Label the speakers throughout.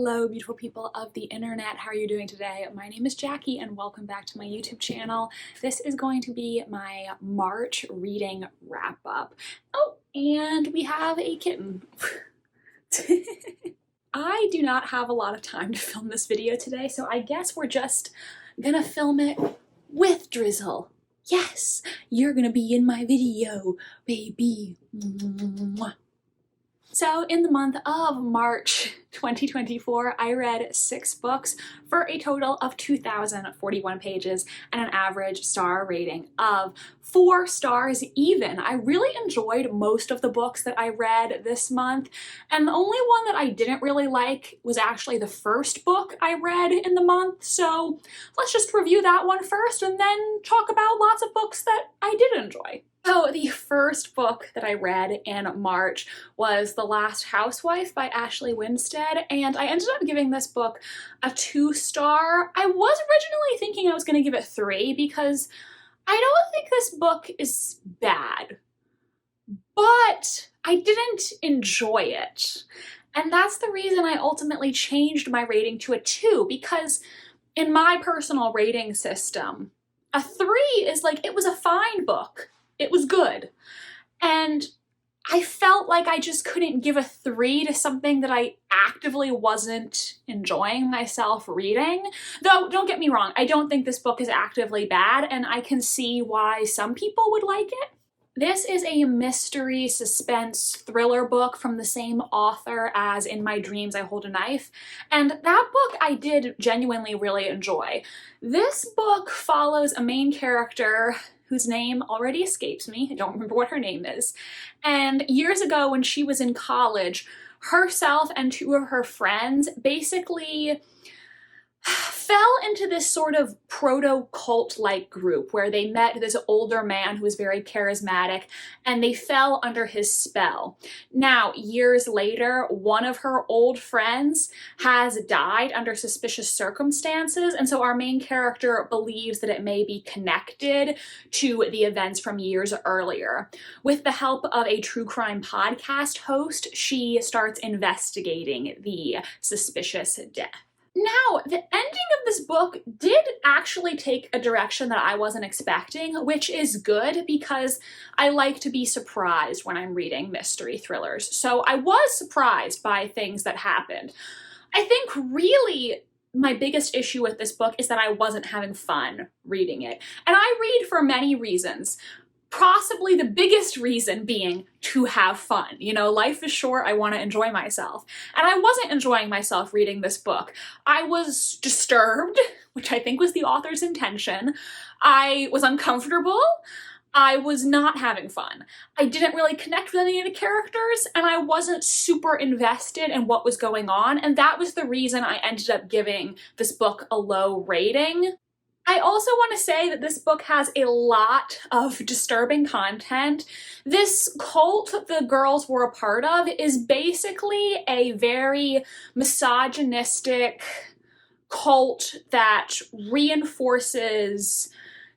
Speaker 1: Hello, beautiful people of the internet. How are you doing today? My name is Jackie and welcome back to my YouTube channel. This is going to be my March reading wrap up. Oh, and we have a kitten. I do not have a lot of time to film this video today, so I guess we're just gonna film it with Drizzle. Yes, you're gonna be in my video, baby. Mwah. So in the month of March 2024, I read 6 books for a total of 2,041 pages and an average star rating of 4 stars even. I really enjoyed most of the books that I read this month, and the only one that I didn't really like was actually the first book I read in the month, so let's just review that one first and then talk about lots of books that I did enjoy. So the first book that I read in March was The Last Housewife by Ashley Winstead, and I ended up giving this book a 2-star. I was originally thinking I was going to give it 3 because I don't think this book is bad, but I didn't enjoy it. And that's the reason I ultimately changed my rating to a 2, because in my personal rating system, a 3 is like, it was a fine book. It was good. And I felt like I just couldn't give a 3 to something that I actively wasn't enjoying myself reading. Though, don't get me wrong, I don't think this book is actively bad, and I can see why some people would like it. This is a mystery suspense thriller book from the same author as In My Dreams I Hold a Knife, and that book I did genuinely really enjoy. This book follows a main character whose name already escapes me. I don't remember what her name is. And years ago when she was in college, herself and 2 of her friends basically fell into this sort of proto-cult-like group where they met this older man who was very charismatic and they fell under his spell. Now, years later, one of her old friends has died under suspicious circumstances, and so our main character believes that it may be connected to the events from years earlier. With the help of a true crime podcast host, she starts investigating the suspicious death. Now, the ending of this book did actually take a direction that I wasn't expecting, which is good because I like to be surprised when I'm reading mystery thrillers. So I was surprised by things that happened. I think really my biggest issue with this book is that I wasn't having fun reading it. And I read for many reasons. Possibly the biggest reason being to have fun. You know, life is short, I want to enjoy myself. And I wasn't enjoying myself reading this book. I was disturbed, which I think was the author's intention. I was uncomfortable. I was not having fun. I didn't really connect with any of the characters, and I wasn't super invested in what was going on, and that was the reason I ended up giving this book a low rating. I also want to say that this book has a lot of disturbing content. This cult the girls were a part of is basically a very misogynistic cult that reinforces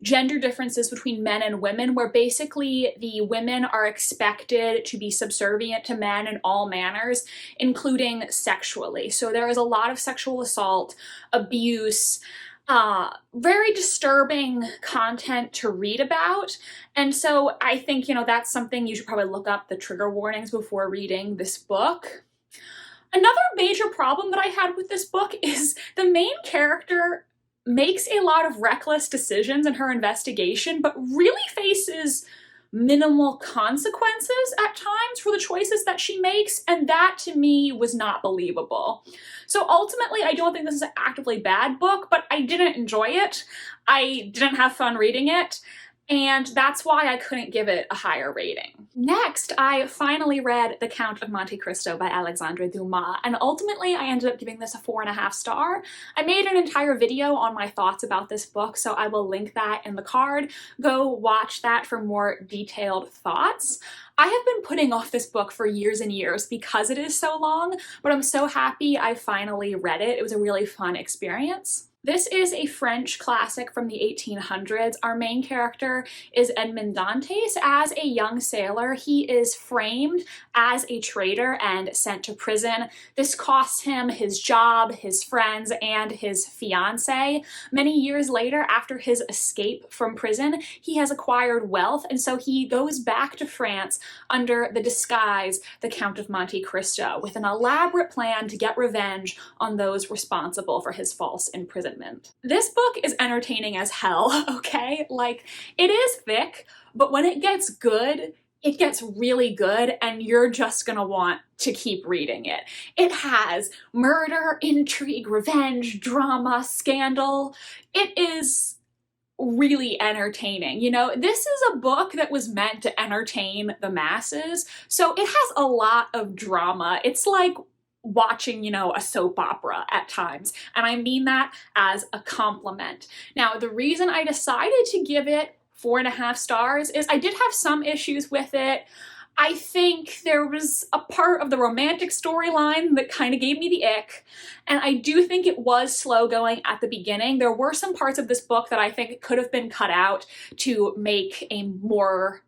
Speaker 1: gender differences between men and women, where basically the women are expected to be subservient to men in all manners, including sexually. So there is a lot of sexual assault, abuse, very disturbing content to read about. And so I think, you know, that's something you should probably look up the trigger warnings before reading this book. Another major problem that I had with this book is the main character makes a lot of reckless decisions in her investigation, but really faces minimal consequences at times for the choices that she makes, and that to me was not believable. So ultimately, I don't think this is an actively bad book, but I didn't enjoy it. I didn't have fun reading it, and that's why I couldn't give it a higher rating. Next, I finally read The Count of Monte Cristo by Alexandre Dumas, and ultimately I ended up giving this a 4.5 star. I made an entire video on my thoughts about this book, so I will link that in the card. Go watch that for more detailed thoughts. I have been putting off this book for years and years because it is so long, but I'm so happy I finally read it. It was a really fun experience. This is a French classic from the 1800s. Our main character is Edmond Dantes. As a young sailor, he is framed as a traitor and sent to prison. This costs him his job, his friends, and his fiancée. Many years later, after his escape from prison, he has acquired wealth, and so he goes back to France under the disguise the Count of Monte Cristo, with an elaborate plan to get revenge on those responsible for his false imprisonment. This book is entertaining as hell, okay? Like, it is thick, but when it gets good, it gets really good, and you're just gonna want to keep reading it. It has murder, intrigue, revenge, drama, scandal. It is really entertaining. You know, this is a book that was meant to entertain the masses, so it has a lot of drama. It's like watching, you know, a soap opera at times, and I mean that as a compliment. Now, the reason I decided to give it 4.5 stars is I did have some issues with it. I think there was a part of the romantic storyline that kind of gave me the ick, and I do think it was slow going at the beginning. There were some parts of this book that I think could have been cut out to make a more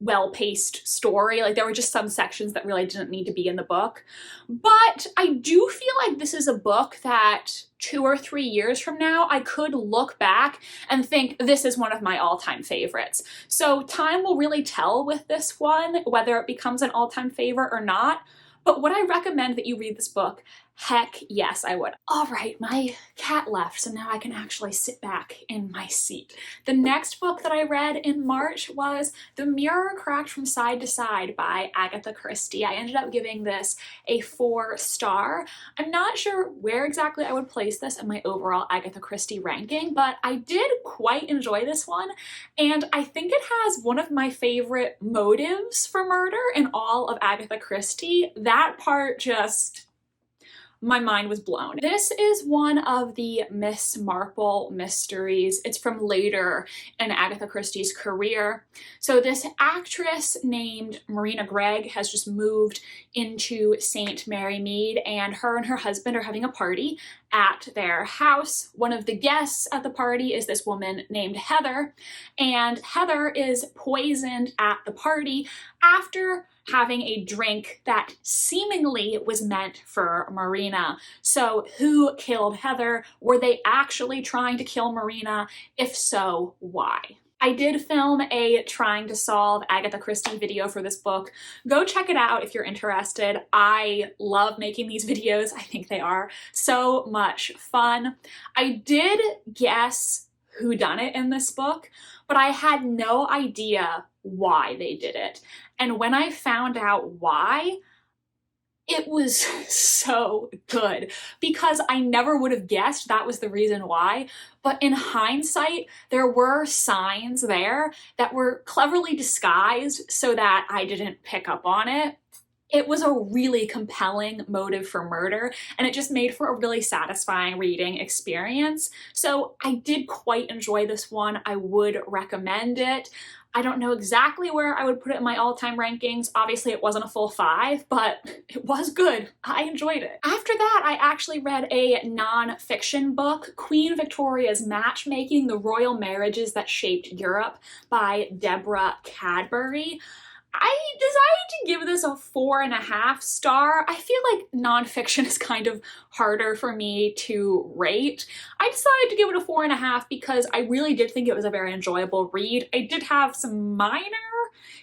Speaker 1: well-paced story. Like, there were just some sections that really didn't need to be in the book. But I do feel like this is a book that 2 or 3 years from now, I could look back and think this is one of my all-time favorites. So time will really tell with this one, whether it becomes an all-time favorite or not. But would I recommend that you read this book? Heck yes, I would. All right, my cat left, so now I can actually sit back in my seat. The next book that I read in March was The Mirror Cracked from Side to Side by Agatha Christie. I ended up giving this a 4-star. I'm not sure where exactly I would place this in my overall Agatha Christie ranking, but I did quite enjoy this one, and I think it has one of my favorite motives for murder in all of Agatha Christie. That part just, my mind was blown. This is one of the Miss Marple mysteries. It's from later in Agatha Christie's career. So this actress named Marina Gregg has just moved into St. Mary Mead, and her husband are having a party at their house. One of the guests at the party is this woman named Heather, and Heather is poisoned at the party after having a drink that seemingly was meant for Marina. So who killed Heather? Were they actually trying to kill Marina? If so, why? I did film a trying to solve Agatha Christie video for this book. Go check it out if you're interested. I love making these videos. I think they are so much fun. I did guess whodunit in this book, but I had no idea why they did it. And when I found out why, it was so good, because I never would have guessed that was the reason why. But in hindsight, there were signs there that were cleverly disguised so that I didn't pick up on it. It was a really compelling motive for murder, and it just made for a really satisfying reading experience. So I did quite enjoy this one. I would recommend it. I don't know exactly where I would put it in my all-time rankings. Obviously, it wasn't a full 5, but it was good. I enjoyed it. After that, I actually read a non-fiction book, Queen Victoria's Matchmaking: The Royal Marriages That Shaped Europe by Deborah Cadbury. I decided to give this a 4.5 star. I feel like nonfiction is kind of harder for me to rate. I decided to give it a 4.5 because I really did think it was a very enjoyable read. I did have some minor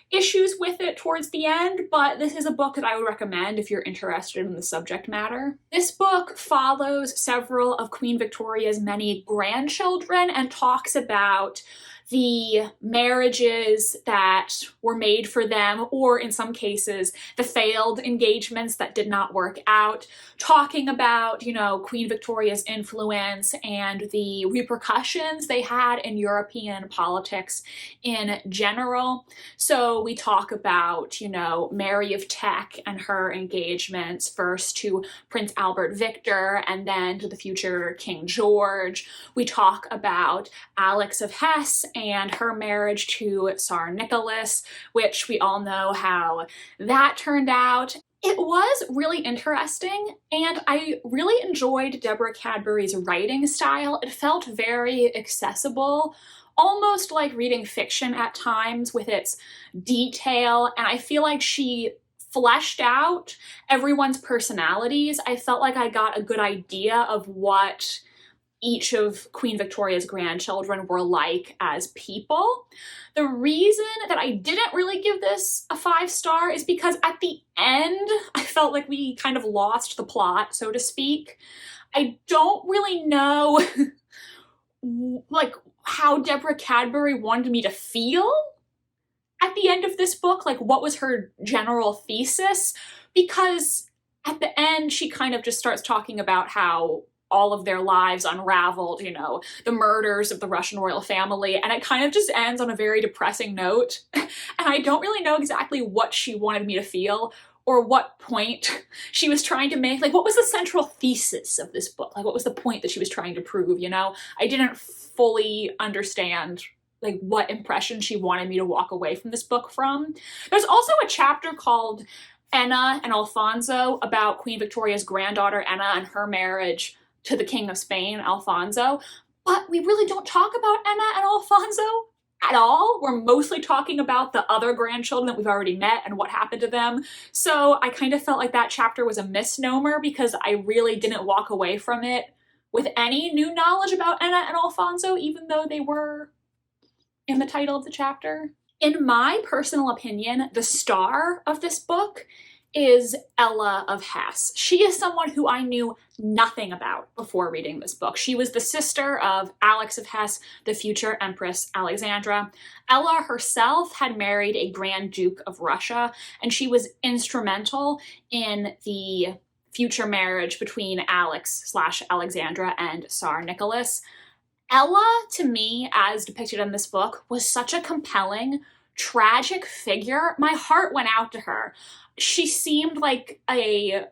Speaker 1: issues with it towards the end, but this is a book that I would recommend if you're interested in the subject matter. This book follows several of Queen Victoria's many grandchildren and talks about the marriages that were made for them, or in some cases, the failed engagements that did not work out, talking about, you know, Queen Victoria's influence and the repercussions they had in European politics in general. So we talk about, you know, Mary of Teck and her engagements, first to Prince Albert Victor and then to the future King George. We talk about Alex of Hesse and her marriage to Tsar Nicholas, which we all know how that turned out. It was really interesting, and I really enjoyed Deborah Cadbury's writing style. It felt very accessible, almost like reading fiction at times with its detail, and I feel like she fleshed out everyone's personalities. I felt like I got a good idea of what each of Queen Victoria's grandchildren were like as people. The reason that I didn't really give this a 5-star is because at the end, I felt like we kind of lost the plot, so to speak. I don't really know like how Deborah Cadbury wanted me to feel at the end of this book, like what was her general thesis, because at the end she kind of just starts talking about how all of their lives unraveled, you know, the murders of the Russian royal family, and it kind of just ends on a very depressing note. And I don't really know exactly what she wanted me to feel or what point she was trying to make. Like, what was the central thesis of this book? Like, what was the point that she was trying to prove, you know? I didn't fully understand like what impression she wanted me to walk away from this book from. There's also a chapter called Enna and Alfonso about Queen Victoria's granddaughter Enna and her marriage to the King of Spain, Alfonso, but we really don't talk about Enna and Alfonso at all. We're mostly talking about the other grandchildren that we've already met and what happened to them. So I kind of felt like that chapter was a misnomer because I really didn't walk away from it with any new knowledge about Enna and Alfonso, even though they were in the title of the chapter. In my personal opinion, the star of this book is Ella of Hesse. She is someone who I knew nothing about before reading this book. She was the sister of Alex of Hesse, the future Empress Alexandra. Ella herself had married a Grand Duke of Russia, and she was instrumental in the future marriage between Alex/Alexandra and Tsar Nicholas. Ella, to me, as depicted in this book, was such a compelling, tragic figure. My heart went out to her. She seemed like a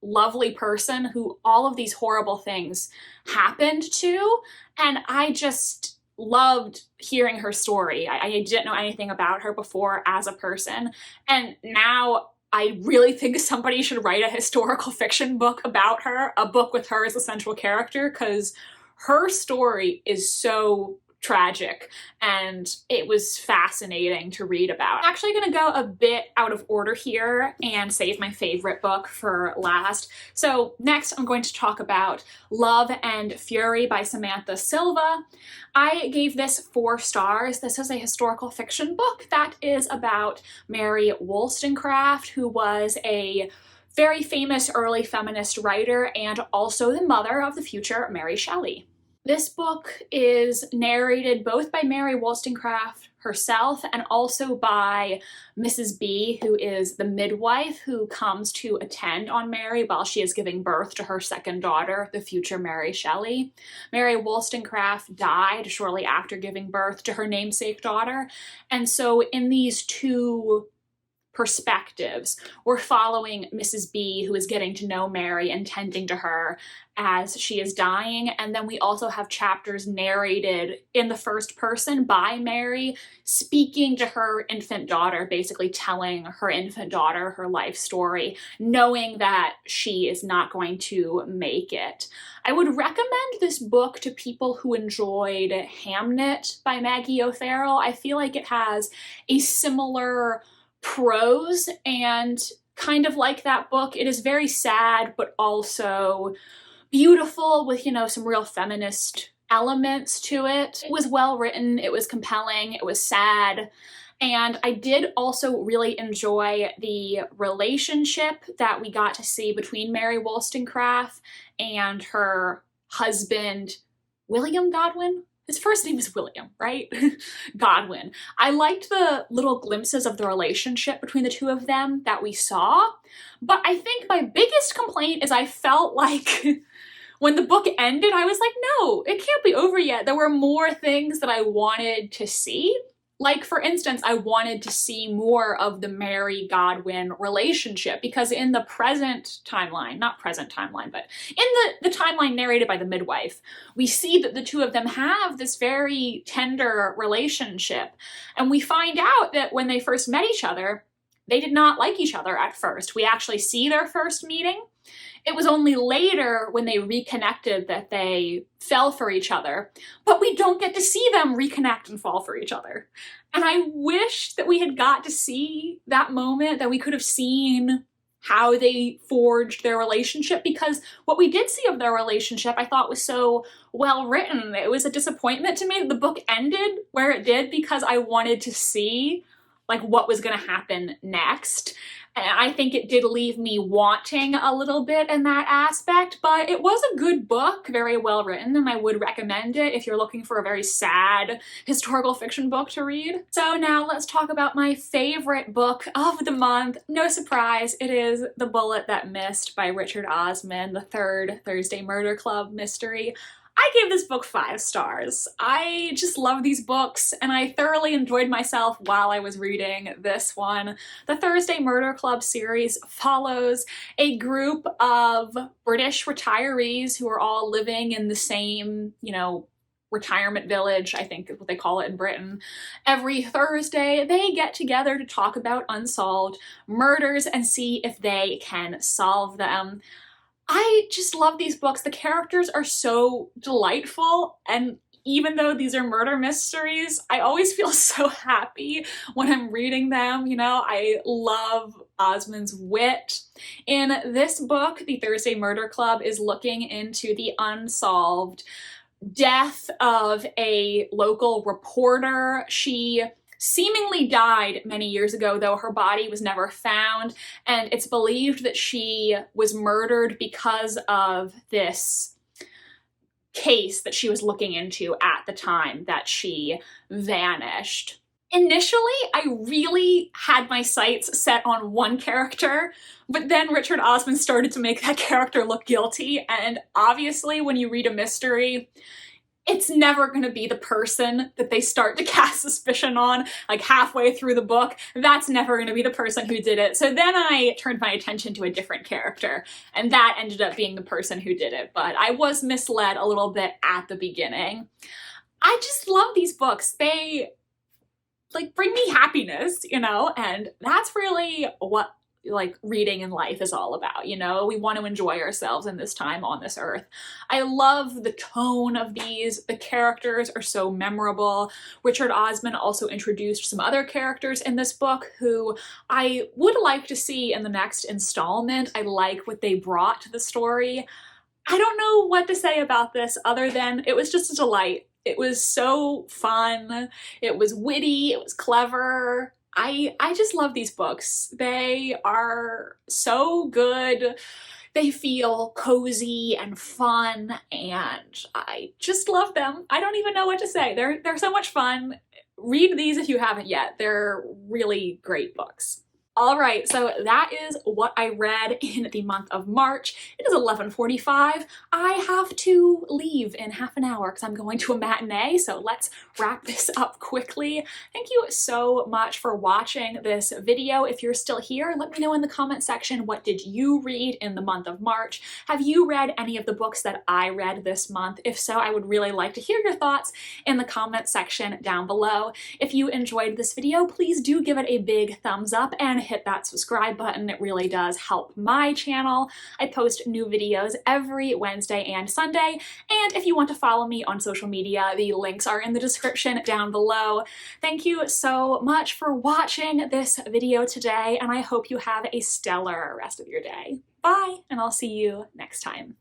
Speaker 1: lovely person who all of these horrible things happened to, and I just loved hearing her story. I didn't know anything about her before as a person, and now I really think somebody should write a historical fiction book about her, a book with her as the central character, because her story is so tragic and it was fascinating to read about. I'm actually going to go a bit out of order here and save my favorite book for last. So next I'm going to talk about Love and Fury by Samantha Silva. I gave this 4 stars. This is a historical fiction book that is about Mary Wollstonecraft, who was a very famous early feminist writer and also the mother of the future Mary Shelley. This book is narrated both by Mary Wollstonecraft herself and also by Mrs. B, who is the midwife who comes to attend on Mary while she is giving birth to her second daughter, the future Mary Shelley. Mary Wollstonecraft died shortly after giving birth to her namesake daughter, and so in these 2 perspectives, we're following Mrs. B, who is getting to know Mary and tending to her as she is dying, and then we also have chapters narrated in the first person by Mary, speaking to her infant daughter, basically telling her infant daughter her life story, knowing that she is not going to make it. I would recommend this book to people who enjoyed Hamnet by Maggie O'Farrell. I feel like it has a similar prose, and kind of like that book, it is very sad but also beautiful with, you know, some real feminist elements to it. It was well written, it was compelling, it was sad, and I did also really enjoy the relationship that we got to see between Mary Wollstonecraft and her husband, William Godwin? His first name is William, right? Godwin. I liked the little glimpses of the relationship between the 2 of them that we saw, but I think my biggest complaint is I felt like when the book ended, I was like, no, it can't be over yet. There were more things that I wanted to see. Like, for instance, I wanted to see more of the Mary-Godwin relationship, because in the present timeline, not present timeline, but in the timeline narrated by the midwife, we see that the 2 of them have this very tender relationship. And we find out that when they first met each other, they did not like each other at first. We actually see their first meeting. It was only later when they reconnected that they fell for each other, but we don't get to see them reconnect and fall for each other. And I wish that we had got to see that moment, that we could have seen how they forged their relationship, because what we did see of their relationship I thought was so well written. It was a disappointment to me that the book ended where it did, because I wanted to see like what was going to happen next. And I think it did leave me wanting a little bit in that aspect, but it was a good book, very well written, and I would recommend it if you're looking for a very sad historical fiction book to read. So now let's talk about my favorite book of the month. No surprise, it is The Bullet That Missed by Richard Osman, the third Thursday Murder Club mystery. I gave this book 5 stars. I just love these books, and I thoroughly enjoyed myself while I was reading this one. The Thursday Murder Club series follows a group of British retirees who are all living in the same, retirement village, I think is what they call it in Britain. Every Thursday, they get together to talk about unsolved murders and see if they can solve them. I just love these books. The characters are so delightful, and even though these are murder mysteries, I always feel so happy when I'm reading them. I love Osman's wit. In this book, the Thursday Murder Club is looking into the unsolved death of a local reporter. She seemingly died many years ago, though her body was never found, and it's believed that she was murdered because of this case that she was looking into at the time that she vanished. Initially, I really had my sights set on one character, but then Richard Osman started to make that character look guilty, and obviously when you read a mystery, it's never going to be the person that they start to cast suspicion on, like halfway through the book. That's never going to be the person who did it. So then I turned my attention to a different character, and that ended up being the person who did it. But I was misled a little bit at the beginning. I just love these books. They bring me happiness, and that's really what reading in life is all about. We want to enjoy ourselves in this time on this earth. I love the tone of these. The characters are so memorable. Richard Osman also introduced some other characters in this book who I would like to see in the next installment. I like what they brought to the story. I don't know what to say about this other than it was just a delight. It was so fun. It was witty. It was clever. I just love these books. They are so good. They feel cozy and fun, and I just love them. I don't even know what to say. They're so much fun. Read these if you haven't yet. They're really great books. All right, so that is what I read in the month of March. It is 11:45. I have to leave in half an hour because I'm going to a matinee, so let's wrap this up quickly. Thank you so much for watching this video. If you're still here, let me know in the comment section, what did you read in the month of March? Have you read any of the books that I read this month? If so, I would really like to hear your thoughts in the comment section down below. If you enjoyed this video, please do give it a big thumbs up and hit that subscribe button. It really does help my channel. I post new videos every Wednesday and Sunday, and if you want to follow me on social media, the links are in the description down below. Thank you so much for watching this video today, and I hope you have a stellar rest of your day. Bye, and I'll see you next time.